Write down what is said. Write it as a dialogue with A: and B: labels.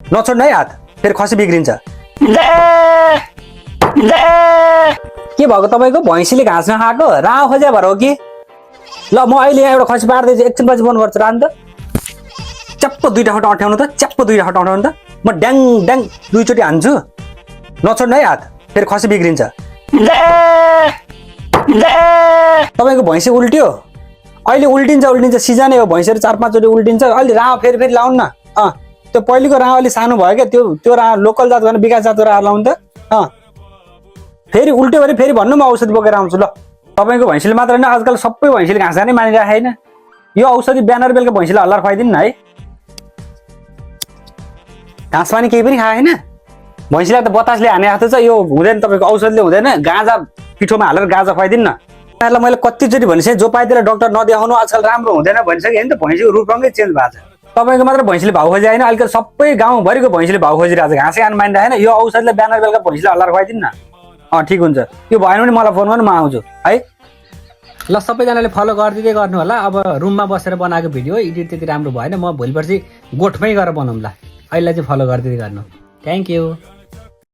A: नछोड्नु है हात, फेरि खसी बिग्रिन्छ। के भएको तपाईँको? भैँसीले घाँस नखाएको राव खोज्या भएर हो कि? ल म अहिले यहाँ एउटा खसी पार्दैछु, एकछिन पछि बन्द गर्छु रान त। च्याप्प दुईटा खट अँट्याउनु त, च्याप्प दुईटा खट अँट्याउनु त। म ड्याङ ड्याङ दुईचोटि हान्छु। नछोड्नु है हात, फेरि खसी बिग्रिन्छ। तपाईँको भैँसी उल्ट्यो, अहिले उल्टिन्छ सिजनै हो, भैँसीहरू 4-5 चोटि उल्टिन्छ। अहिले राव फेरि लाउनु न। त्यो पहिलेको राव अलि सानो भयो क्या, त्यो राव लोकल जात भने विकास जातको राव लाउनु त। फेरि उल्ट्यो भने फेरि भन्नु, म औषधि बोकेर आउँछु। ल तपाईँको भैँसीले मात्र होइन, आजकल सबै भैँसीले घाँस खानै मानिरहेको छैन। यो औषधि बिहान र बेलुका भैँसीलाई हल्लाएर खुवाइदिनु न है। घाँस पानी केही पनि खाएन। भैँसीलाई त बतासले हाने जस्तो छ, यो हुँदैन, तपाईँको औषधिले हुँदैन। गाँजा पिठोमा हालेर गाँजा खुवाइदिनु न। यहाँलाई मैले कतिचोटि भनिसकेँ, जो पाइदिएर डक्टर नदेखाउनु, आजकल राम्रो हुँदैन भनिसकेँ होइन त। भैँसीको रूपरङ्गै चेन्ज भएको छ। तपाईँको मात्र भैँसीले भाउ खोजे होइन, अहिले सबै गाउँभरिको भैँसीले भाउ खोजिरहेको छ। घाँसै खानु मानिरहेको छैन। यो औषधिले बिहान र बेलुका भैँसीलाई हल्लाएर खुवाइदिनु न। ठिक हुन्छ। यो भएन भने मलाई फोन गर्नु, म आउँछु है। ल सबैजनाले फलो गरिदिँदै गर्नु होला। अब रुममा बसेर बनाएको भिडियो एडिट त्यति राम्रो भएन, म भोलि पर्सि गोठमै गएर बनाउँला। अहिले चाहिँ फलो गरिदिँदै गर्नु। Thank you.